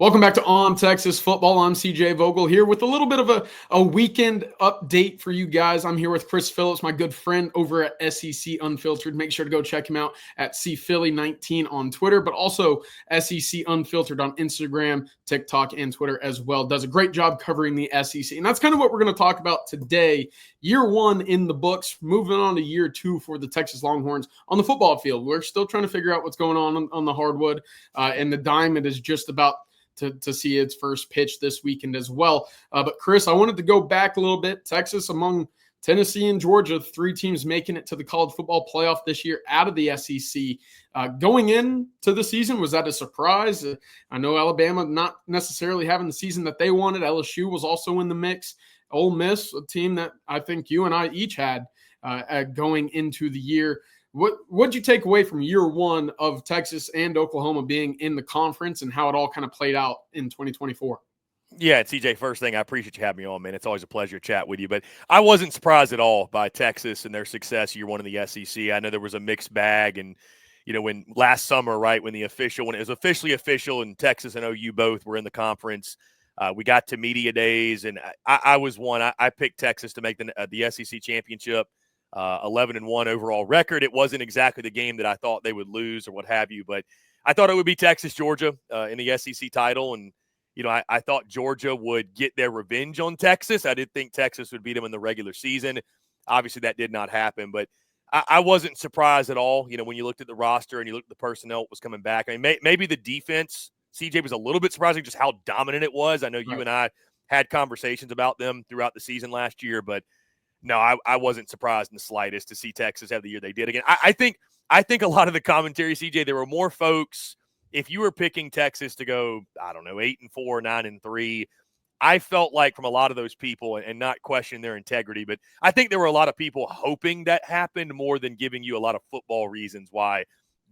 Welcome back to On Texas Football. I'm CJ Vogel here with a little bit of a weekend update for you guys. I'm here with Chris Phillips, my good friend over at SEC Unfiltered. Make sure to go check him out at CPhilly19 on Twitter, but also SEC Unfiltered on Instagram, TikTok, and Twitter as well. Does a great job covering the SEC. And that's kind of what we're going to talk about today. Year one in the books, moving on to year two for the Texas Longhorns on the football field. We're still trying to figure out what's going on the hardwood, and the diamond is just about to see its first pitch this weekend as well. But Chris, I wanted to go back a little bit. Texas among Tennessee and Georgia, three teams making it to the college football playoff this year out of the SEC. Going into the season, was that a surprise? I know Alabama not necessarily having the season that they wanted. LSU was also in the mix. Ole Miss, a team that I think you and I each had going into the year. What'd you take away from year one of Texas and Oklahoma being in the conference and how it all kind of played out in 2024? Yeah, TJ, first thing, I appreciate you having me on, man. It's always a pleasure to chat with you. But I wasn't surprised at all by Texas and their success year one in the SEC. I know there was a mixed bag. And, you know, when last summer, right, when it was officially official and Texas and OU both were in the conference, we got to media days. And I was one. I picked Texas to make the SEC championship. 11-1 overall record. It wasn't exactly the game that I thought they would lose or what have you, but I thought it would be Texas, Georgia in the SEC title. And, you know, I thought Georgia would get their revenge on Texas. I did think Texas would beat them in the regular season. Obviously, that did not happen, but I wasn't surprised at all. You know, when you looked at the roster and you looked at the personnel that was coming back, I mean, maybe the defense, CJ, was a little bit surprising just how dominant it was. I know you and I had conversations about them throughout the season last year, but no, I wasn't surprised in the slightest to see Texas have the year they did again. I think a lot of the commentary, CJ, there were more folks. If you were picking Texas to go, I don't know, 8-4, 9-3, I felt like from a lot of those people, and not questioning their integrity, but I think there were a lot of people hoping that happened more than giving you a lot of football reasons why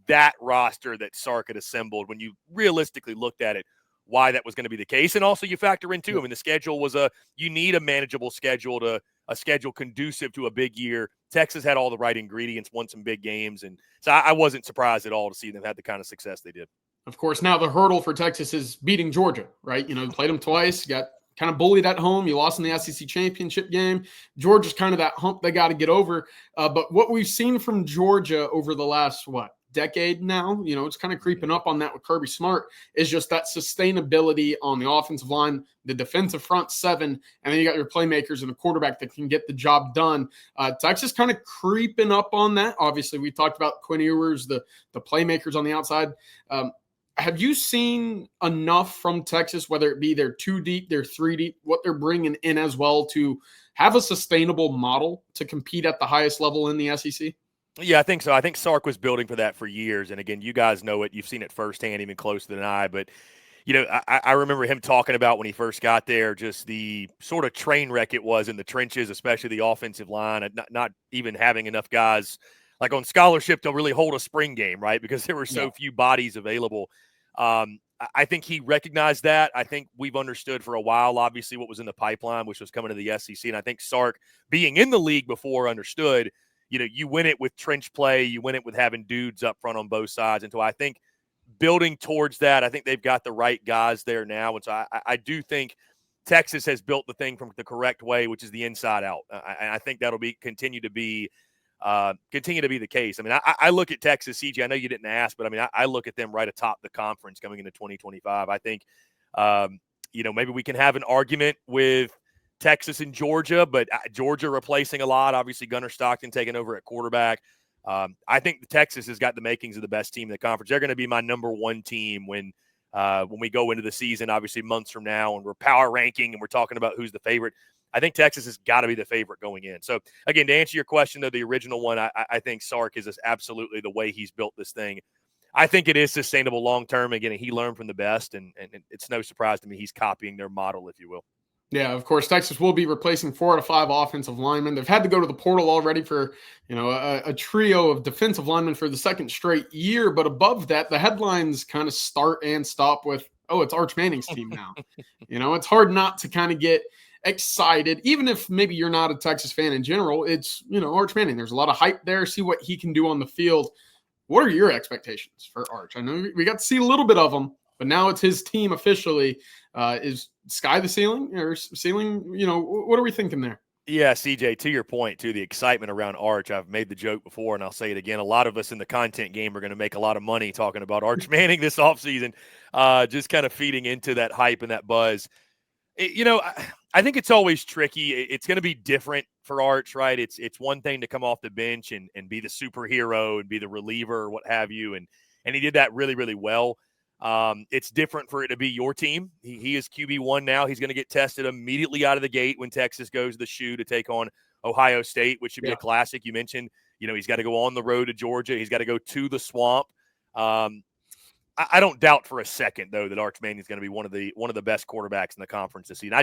that roster that Sark had assembled, when you realistically looked at it, why that was going to be the case. And also you factor in too, I mean, the schedule was you need a manageable schedule a schedule conducive to a big year. Texas had all the right ingredients, won some big games. And so I wasn't surprised at all to see them have the kind of success they did. Of course, now the hurdle for Texas is beating Georgia, right? You know, played them twice, got kind of bullied at home. You lost in the SEC championship game. Georgia's kind of that hump they got to get over. But what we've seen from Georgia over the last, decade now, you know, it's kind of creeping up on that with Kirby Smart, is just that sustainability on the offensive line, the defensive front seven, and then you got your playmakers and a quarterback that can get the job done. Texas kind of creeping up on that. Obviously, we talked about Quinn Ewers, the playmakers on the outside. Have you seen enough from Texas, whether it be they're 2 deep, they're 3 deep, what they're bringing in as well to have a sustainable model to compete at the highest level in the SEC? Yeah, I think so. I think Sark was building for that for years. And again, you guys know it. You've seen it firsthand, even closer than I. But, you know, I remember him talking about when he first got there, just the sort of train wreck it was in the trenches, especially the offensive line, and not even having enough guys like on scholarship to really hold a spring game, right? Because there were so few bodies available. I think he recognized that. I think we've understood for a while, obviously, what was in the pipeline, which was coming to the SEC. And I think Sark, being in the league before, understood, you know, you win it with trench play. You win it with having dudes up front on both sides. And so I think building towards that, I think they've got the right guys there now. And so I do think Texas has built the thing from the correct way, which is the inside out. And I think that'll continue to be the case. I mean, I look at Texas, CJ. I know you didn't ask, but I mean, I look at them right atop the conference coming into 2025. I think, you know, maybe we can have an argument with Texas and Georgia, but Georgia replacing a lot. Obviously, Gunnar Stockton taking over at quarterback. I think Texas has got the makings of the best team in the conference. They're going to be my number one team when we go into the season, obviously months from now, and we're power ranking and we're talking about who's the favorite. I think Texas has got to be the favorite going in. So, again, to answer your question, though, the original one, I think Sark is absolutely the way he's built this thing. I think it is sustainable long-term. Again, he learned from the best, and it's no surprise to me he's copying their model, if you will. Yeah, of course, Texas will be replacing 4 out of 5 offensive linemen. They've had to go to the portal already for, you know, a trio of defensive linemen for the second straight year. But above that, the headlines kind of start and stop with, oh, it's Arch Manning's team now. You know, it's hard not to kind of get excited, even if maybe you're not a Texas fan in general. It's, you know, Arch Manning. There's a lot of hype there. See what he can do on the field. What are your expectations for Arch? I know we got to see a little bit of him but now it's his team officially. Is sky the ceiling or ceiling? What are we thinking there? Yeah, CJ, to your point, to the excitement around Arch, I've made the joke before, and I'll say it again. A lot of us in the content game are going to make a lot of money talking about Arch Manning this offseason, just kind of feeding into that hype and that buzz. I think it's always tricky. It's going to be different for Arch, right? It's one thing to come off the bench and be the superhero and be the reliever or what have you, and he did that really, really well. It's different for it to be your team. He is QB1 now. He's going to get tested immediately out of the gate when Texas goes to the shoe to take on Ohio State, which should be a classic. You mentioned, he's got to go on the road to Georgia. He's got to go to the swamp. I don't doubt for a second, though, that Arch Manning is going to be one of the best quarterbacks in the conference this season.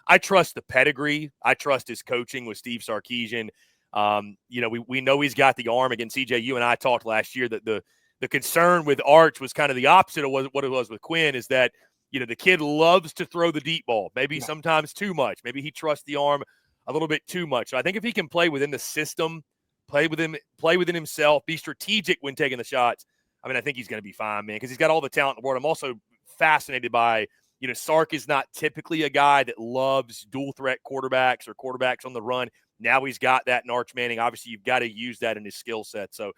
I trust the pedigree. I trust his coaching with Steve Sarkisian. We know he's got the arm. Again, CJ, you and I talked last year that the concern with Arch was kind of the opposite of what it was with Quinn, is that, the kid loves to throw the deep ball, maybe sometimes too much. Maybe he trusts the arm a little bit too much. So I think if he can play within the system, play within himself, be strategic when taking the shots, I think he's going to be fine, man, because he's got all the talent in the world. I'm also fascinated by, Sark is not typically a guy that loves dual threat quarterbacks or quarterbacks on the run. Now he's got that in Arch Manning. Obviously, you've got to use that in his skill set. So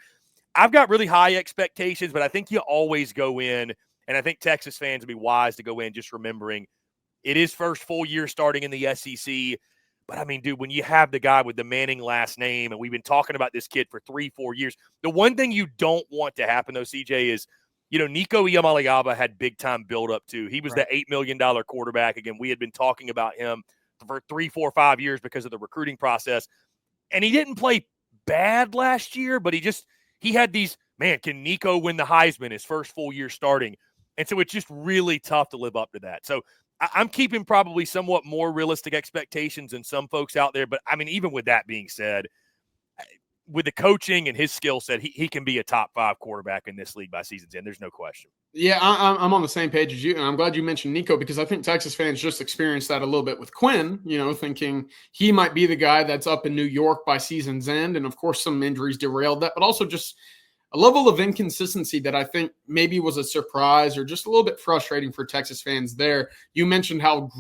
I've got really high expectations, but I think you always go in, and I think Texas fans would be wise to go in just remembering it is first full year starting in the SEC. But, dude, when you have the guy with the Manning last name, and we've been talking about this kid for 3-4 years, the one thing you don't want to happen, though, CJ, is, Nico Iamaleava had big-time build-up, too. He was the $8 million quarterback. Again, we had been talking about him for 3, 4, 5 years because of the recruiting process. And he didn't play bad last year, but he had these, man, can Nico win the Heisman his first full year starting? And so it's just really tough to live up to that. So I'm keeping probably somewhat more realistic expectations than some folks out there. But, even with that being said, with the coaching and his skill set, he can be a top 5 quarterback in this league by season's end. There's no question. Yeah, I'm on the same page as you, and I'm glad you mentioned Nico, because I think Texas fans just experienced that a little bit with Quinn, thinking he might be the guy that's up in New York by season's end. And, of course, some injuries derailed that, but also just a level of inconsistency that I think maybe was a surprise or just a little bit frustrating for Texas fans there. You mentioned how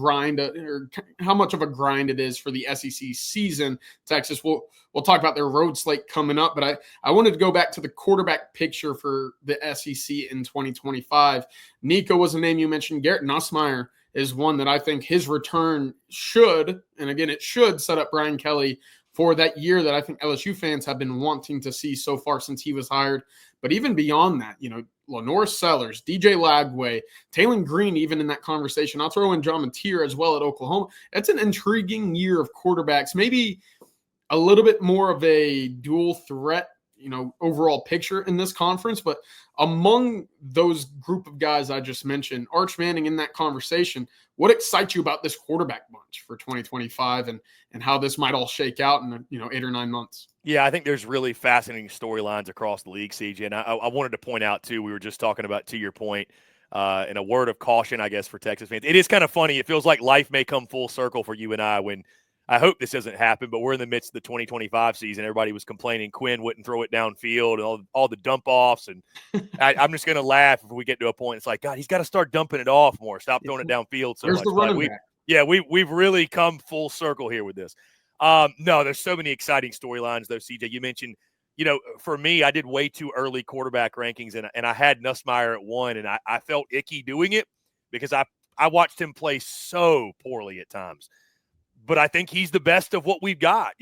much of a grind it is for the SEC season. Texas, we'll talk about their road slate coming up, but I wanted to go back to the quarterback picture for the SEC in 2025. Nico was a name you mentioned. Garrett Nussmeier is one that I think his return should set up Brian Kelly for that year that I think LSU fans have been wanting to see so far since he was hired. But even beyond that, Lenore Sellers, DJ Lagway, Taylon Green, even in that conversation. I'll throw in John Mateer as well at Oklahoma. It's an intriguing year of quarterbacks, maybe a little bit more of a dual threat, overall picture in this conference. But among those group of guys I just mentioned, Arch Manning in that conversation, what excites you about this quarterback bunch for 2025 and how this might all shake out in 8 or 9 months? Yeah, I think there's really fascinating storylines across the league, CJ. And I wanted to point out, too, we were just talking about, to your point, and a word of caution, I guess, for Texas fans. It is kind of funny. It feels like life may come full circle for you and I when – I hope this doesn't happen, but we're in the midst of the 2025 season. Everybody was complaining Quinn wouldn't throw it downfield and all the dump-offs. And I'm just going to laugh if we get to a point. It's like, God, he's got to start dumping it off more. Stop throwing it downfield so Where's much. the running back? We've really come full circle here with this. No, there's so many exciting storylines, though, CJ. You mentioned, for me, I did way too early quarterback rankings, and I had Nussmeier at 1, and I felt icky doing it because I watched him play so poorly at times. But I think he's the best of what we've got.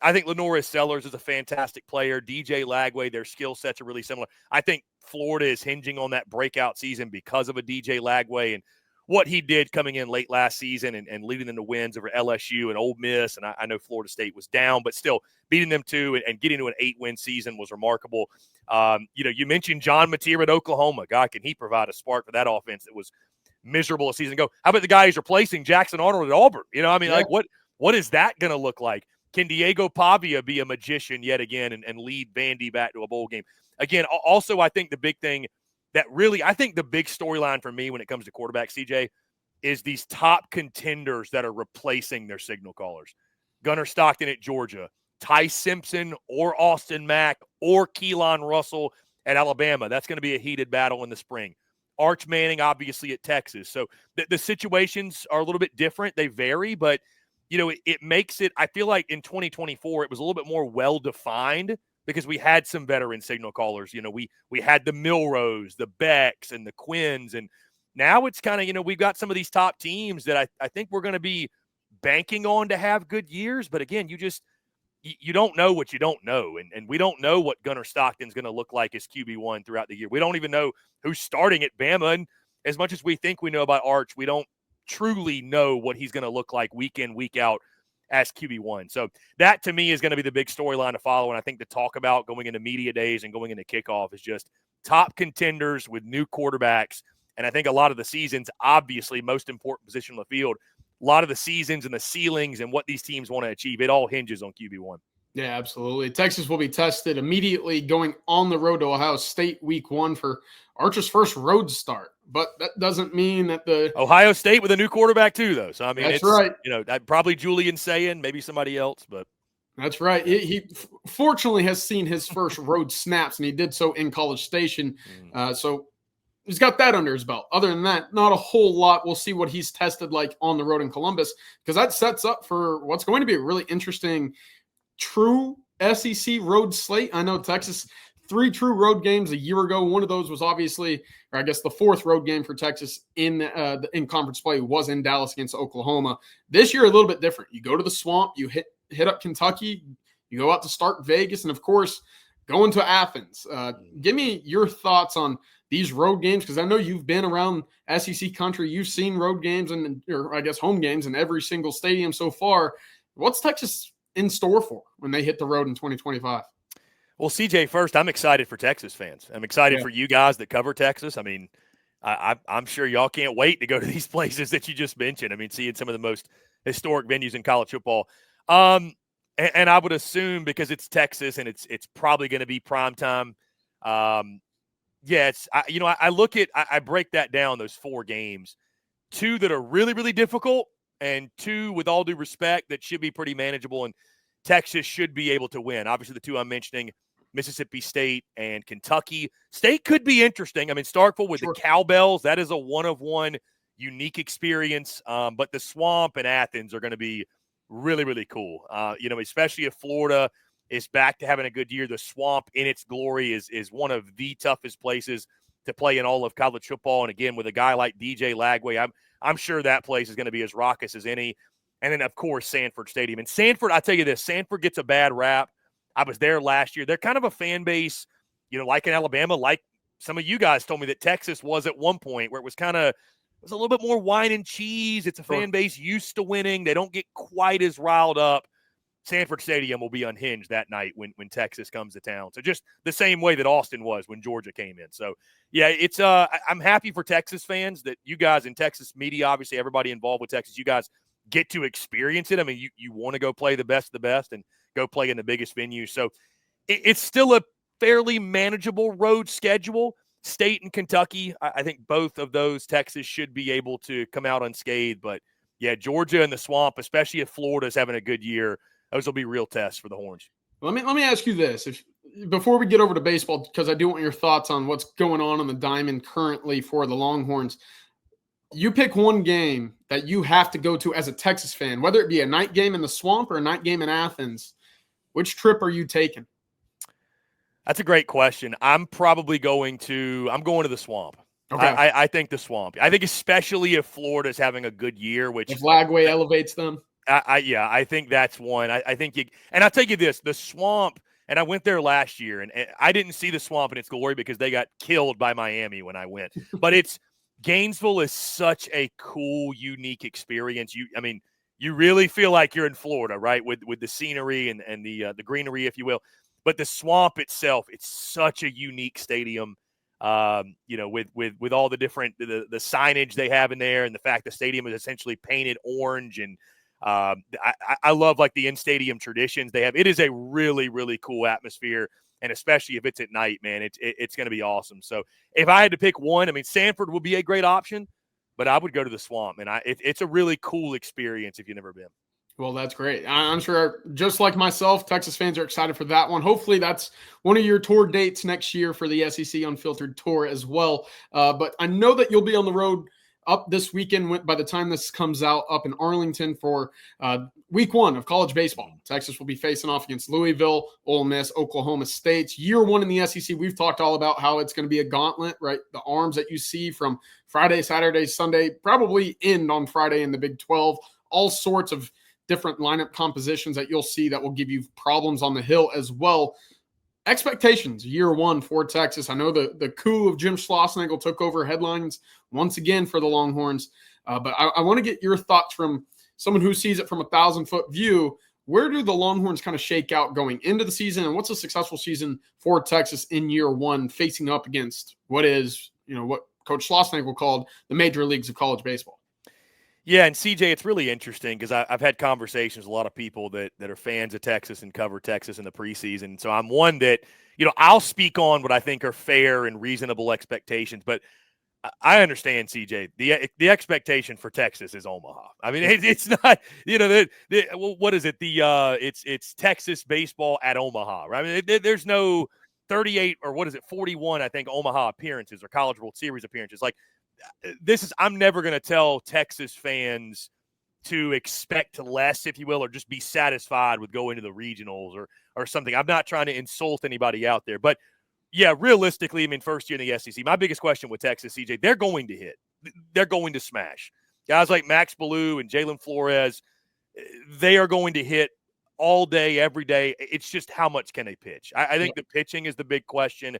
I think Lenore Sellers is a fantastic player. DJ Lagway, their skill sets are really similar. I think Florida is hinging on that breakout season because of a DJ Lagway and what he did coming in late last season and leading them to wins over LSU and Ole Miss. And I know Florida State was down, but still beating them too and getting to an 8-win season was remarkable. You mentioned John Mateer at Oklahoma. God, can he provide a spark for that offense that was miserable a season ago? How about the guy who's replacing Jackson Arnold at Auburn? Like what is that going to look like? Can Diego Pavia be a magician yet again and lead Vandy back to a bowl game? Again, also I think the big thing I think the big storyline for me when it comes to quarterback, CJ, is these top contenders that are replacing their signal callers. Gunnar Stockton at Georgia, Ty Simpson or Austin Mack or Keelan Russell at Alabama. That's going to be a heated battle in the spring. Arch Manning, obviously, at Texas. So the situations are a little bit different. They vary, but, it makes it – I feel like in 2024 it was a little bit more well-defined because we had some veteran signal callers. We had the Milrose, the Becks, and the Quinns, and now it's kind of, we've got some of these top teams that I think we're going to be banking on to have good years. But, again, you don't know what you don't know, and we don't know what Gunnar Stockton's going to look like as QB1 throughout the year. We don't even know who's starting at Bama, and as much as we think we know about Arch, we don't truly know what he's going to look like week in, week out as QB1. So that, to me, is going to be the big storyline to follow, and I think to talk about going into media days and going into kickoff is just top contenders with new quarterbacks, and I think a lot of the seasons, obviously, most important position on the field, a lot of the seasons and the ceilings and what these teams want to achieve, it all hinges on QB1. Yeah, absolutely. Texas will be tested immediately going on the road to Ohio State week 1 for Arch's first road start. But that doesn't mean that the Ohio State with a new quarterback too, though. So, I mean, that's right. Probably Julian Sayin, maybe somebody else, but that's right. He fortunately has seen his first road snaps, and he did so in College Station. So he's got that under his belt. Other than that, not a whole lot. We'll see what he's tested like on the road in Columbus, because that sets up for what's going to be a really interesting true SEC road slate. I know Texas, 3 true road games a year ago. One of those was obviously, or I guess the 4th road game for Texas in conference play was in Dallas against Oklahoma. This year, a little bit different. You go to the Swamp, you hit up Kentucky, you go out to Stark Vegas, and of course, going to Athens. Give me your thoughts on these road games, because I know you've been around SEC country. You've seen road games or I guess home games in every single stadium so far. What's Texas in store for when they hit the road in 2025? Well, CJ, first, I'm excited for Texas fans. I'm excited for you guys that cover Texas. I mean, I'm sure y'all can't wait to go to these places that you just mentioned. I mean, seeing some of the most historic venues in college football. And I would assume, because it's Texas and it's probably going to be primetime. I break that down, those 4 games, 2 that are really, really difficult, and 2, with all due respect, that should be pretty manageable, and Texas should be able to win. Obviously, the 2 I'm mentioning, Mississippi State and Kentucky. State could be interesting. I mean, Starkville with the Cowbells, that is a one-of-one unique experience. But the Swamp and Athens are going to be really, really cool. Especially if Florida is back to having a good year. The Swamp in its glory is one of the toughest places to play in all of college football. And again, with a guy like DJ Lagway, I'm sure that place is going to be as raucous as any. And then, of course, Sanford Stadium. And Sanford, I tell you this, Sanford gets a bad rap. I was there last year. They're kind of a fan base, like in Alabama, like some of you guys told me that Texas was at one point, where it was a little bit more wine and cheese. It's a fan base used to winning. They don't get quite as riled up. Sanford Stadium will be unhinged that night when Texas comes to town. So just the same way that Austin was when Georgia came in. So, yeah, it's I'm happy for Texas fans that you guys in Texas media, obviously everybody involved with Texas, you guys get to experience it. I mean, you want to go play the best of the best and go play in the biggest venue. So it's still a fairly manageable road schedule. State and Kentucky, I think both of those Texas should be able to come out unscathed. But, yeah, Georgia and the Swamp, especially if Florida's having a good year, those will be real tests for the Horns. Let me ask you this. Before we get over to baseball, because I do want your thoughts on what's going on the diamond currently for the Longhorns. You pick one game that you have to go to as a Texas fan, whether it be a night game in the Swamp or a night game in Athens. Which trip are you taking? That's a great question. I'm going to the Swamp. Okay. I think the Swamp. I think especially if Florida's having a good year, which if Lagway elevates them. I think that's one. I think and I'll tell you this, the Swamp, and I went there last year, and I didn't see the Swamp in its glory because they got killed by Miami when I went. But Gainesville is such a cool, unique experience. You really feel like you're in Florida, right? With the scenery and the greenery, if you will. But the Swamp itself, it's such a unique stadium. With all the different the signage they have in there, and the fact the stadium is essentially painted orange, and I love like the in-stadium traditions they have. It is a really, really cool atmosphere. And especially if it's at night, man, it's going to be awesome. So if I had to pick one, I mean, Sanford would be a great option, but I would go to the Swamp. And it's a really cool experience if you've never been. Well, that's great. I'm sure, just like myself, Texas fans are excited for that one. Hopefully, that's one of your tour dates next year for the SEC Unfiltered Tour as well. But I know that you'll be on the road up this weekend by the time this comes out up in Arlington for week 1 of college baseball. Texas will be facing off against Louisville, Ole Miss, Oklahoma State. Year 1 in the SEC, we've talked all about how it's going to be a gauntlet, right? The arms that you see from Friday, Saturday, Sunday probably end on Friday in the Big 12. All sorts of different lineup compositions that you'll see that will give you problems on the hill as well. Expectations, year 1 for Texas. I know the coup of Jim Schlossnagle took over headlines once again for the Longhorns, but I want to get your thoughts from someone who sees it from a 1,000-foot view. Where do the Longhorns kind of shake out going into the season, and what's a successful season for Texas in year 1 facing up against what is, what Coach Schlossnagle called the major leagues of college baseball? Yeah, and CJ, it's really interesting because I've had conversations with a lot of people that are fans of Texas and cover Texas in the preseason. So I'm one that, I'll speak on what I think are fair and reasonable expectations. But I understand, CJ, the expectation for Texas is Omaha. I mean, it's not, what is it? It's Texas baseball at Omaha, right? I mean, there's no 38 or 41, I think, Omaha appearances or College World Series appearances. Like, I'm never going to tell Texas fans to expect less, if you will, or just be satisfied with going to the regionals or something. I'm not trying to insult anybody out there. But, yeah, realistically, I mean, first year in the SEC, my biggest question with Texas, CJ, they're going to hit. They're going to smash. Guys like Max Ballou and Jalen Flores, they are going to hit all day, every day. It's just how much can they pitch? I think the pitching is the big question.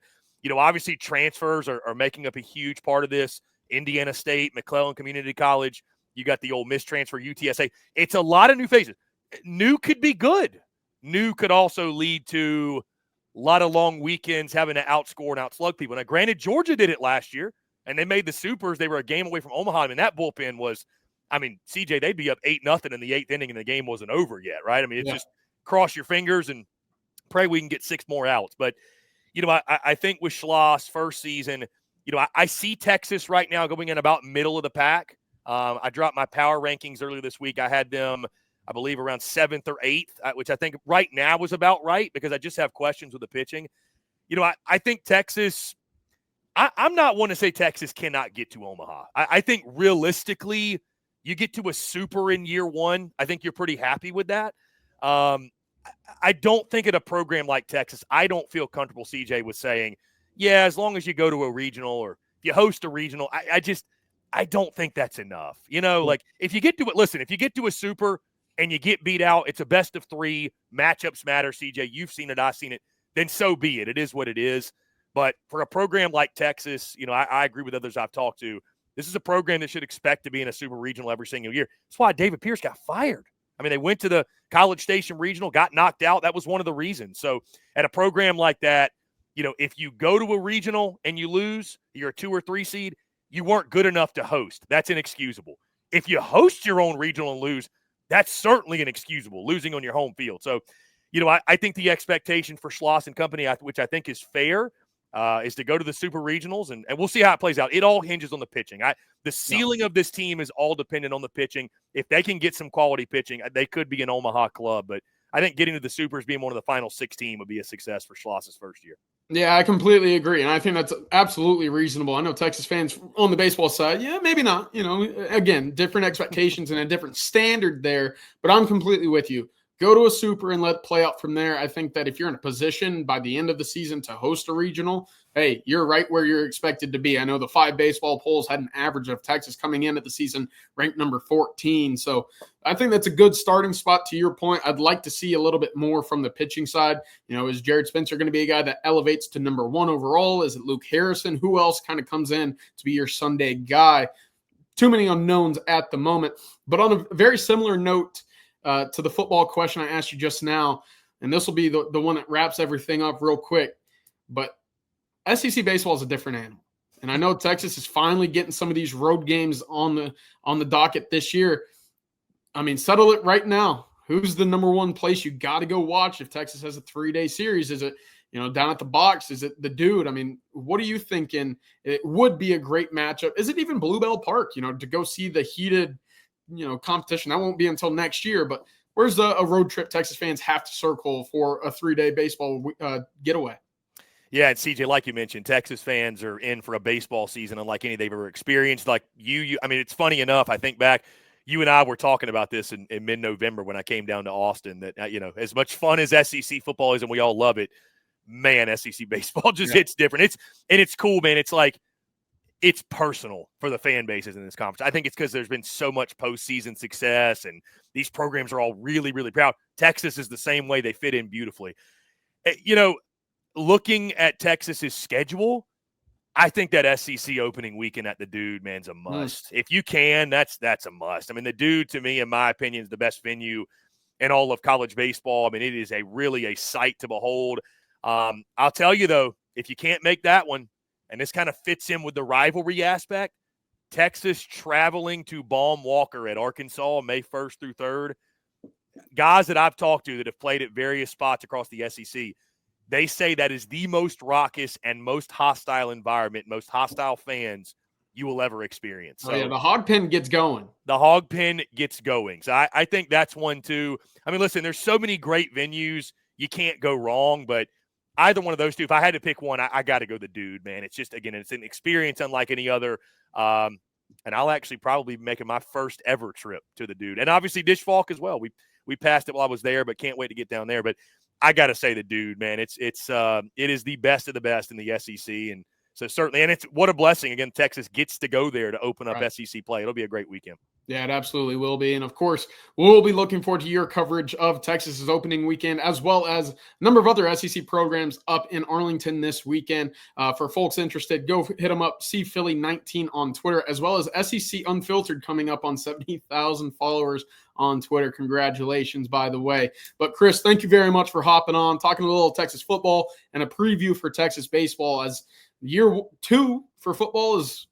Obviously transfers are making up a huge part of this. Indiana State, McClellan Community College. You got the Ole Miss transfer, UTSA. It's a lot of new faces. New could be good. New could also lead to a lot of long weekends having to outscore and outslug people. Now, granted, Georgia did it last year, and they made the Supers. They were a game away from Omaha. I mean, that bullpen was, CJ, they'd be up 8-0 in the 8th inning, and the game wasn't over yet, right? I mean, it's just cross your fingers and pray we can get 6 more outs. But, I think with Schloss, first season, I see Texas right now going in about middle of the pack. I dropped my power rankings earlier this week. I had them, I believe, around 7th or 8th, which I think right now was about right because I just have questions with the pitching. I think Texas – I'm not one to say Texas cannot get to Omaha. I think realistically you get to a Super in year 1. I think you're pretty happy with that. I don't think at a program like Texas, I don't feel comfortable, CJ, with saying – yeah, as long as you go to a regional or if you host a regional, I don't think that's enough. Like if you get to it, listen, if you get to a Super and you get beat out, it's a best of 3. Matchups matter, CJ. You've seen it. I've seen it. Then so be it. It is what it is. But for a program like Texas, I agree with others I've talked to. This is a program that should expect to be in a Super regional every single year. That's why David Pierce got fired. I mean, they went to the College Station regional, got knocked out. That was one of the reasons. So at a program like that, if you go to a regional and you lose, you're a 2 or 3 seed, you weren't good enough to host. That's inexcusable. If you host your own regional and lose, that's certainly inexcusable, losing on your home field. So, I think the expectation for Schloss and company, which I think is fair, is to go to the Super Regionals, and we'll see how it plays out. It all hinges on the pitching. The ceiling of this team is all dependent on the pitching. If they can get some quality pitching, they could be an Omaha club. But I think getting to the Supers, being one of the final 16, would be a success for Schloss's first year. Yeah, I completely agree. And I think that's absolutely reasonable. I know Texas fans on the baseball side, maybe not. Again, different expectations and a different standard there. But I'm completely with you. Go to a Super and let it play out from there. I think that if you're in a position by the end of the season to host a regional, hey, you're right where you're expected to be. I know the 5 baseball polls had an average of Texas coming in at the season ranked number 14. So I think that's a good starting spot. To your point, I'd like to see a little bit more from the pitching side. Is Jared Spencer going to be a guy that elevates to number 1 overall? Is it Luke Harrison? Who else kind of comes in to be your Sunday guy? Too many unknowns at the moment. But on a very similar note, to the football question I asked you just now, and this will be the one that wraps everything up real quick, but SEC baseball is a different animal. And I know Texas is finally getting some of these road games on the docket this year. I mean, settle it right now. Who's the number 1 place you got to go watch if Texas has a 3-day series? Is it, down at the box? Is it the Dude? I mean, what are you thinking? It would be a great matchup. Is it even Bluebell Park, to go see the heated competition? That won't be until next year, but where's a road trip Texas fans have to circle for a 3-day baseball getaway? Yeah, and CJ, like you mentioned, Texas fans are in for a baseball season unlike any they've ever experienced. Like I mean, it's funny enough. I think back, you and I were talking about this in mid-November when I came down to Austin. That as much fun as SEC football is, and we all love it, man, SEC baseball just hits different. It's cool, man. It's like it's personal for the fan bases in this conference. I think it's because there's been so much postseason success, and these programs are all really, really proud. Texas is the same way; they fit in beautifully. Looking at Texas's schedule, I think that SEC opening weekend at the Dude, man's a must. If you can, that's a must. I mean, the Dude, to me, in my opinion, is the best venue in all of college baseball. I mean, it is really a sight to behold. I'll tell you, though, if you can't make that one, and this kind of fits in with the rivalry aspect, Texas traveling to Baum Walker at Arkansas May 1st through 3rd. Guys that I've talked to that have played at various spots across the SEC, they say that is the most raucous and most hostile environment, most hostile fans you will ever experience. So the hog pen gets going. The hog pen gets going. So I think that's one, too. I mean, listen, there's so many great venues. You can't go wrong, but either one of those two, if I had to pick one, I got to go the Dude, man. It's just, again, it's an experience unlike any other. And I'll actually probably be making my first ever trip to the Dude. And obviously Dish Falk as well. We passed it while I was there, but can't wait to get down there. But I got to say the Dude, man. It is the best of the best in the SEC. And so certainly, and it's what a blessing. Again, Texas gets to go there to open up SEC play. It'll be a great weekend. Yeah, it absolutely will be. And of course, we'll be looking forward to your coverage of Texas's opening weekend, as well as a number of other SEC programs up in Arlington this weekend. For folks interested, go hit them up, CPhilly19 on Twitter, as well as SEC Unfiltered coming up on 70,000 followers on Twitter. Congratulations, by the way. But Chris, thank you very much for hopping on, talking a little Texas football and a preview for Texas baseball, as year 2 for football is,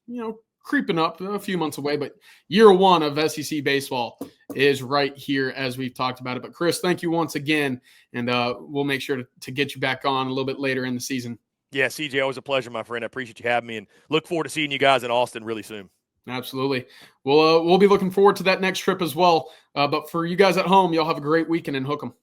creeping up, a few months away, but year 1 of SEC baseball is right here as we've talked about it. But Chris, thank you once again, and we'll make sure to get you back on a little bit later in the season. Yeah, CJ, always a pleasure, my friend. I appreciate you having me, and look forward to seeing you guys in Austin really soon. Absolutely. We'll be looking forward to that next trip as well. But for you guys at home, y'all have a great weekend and hook 'em.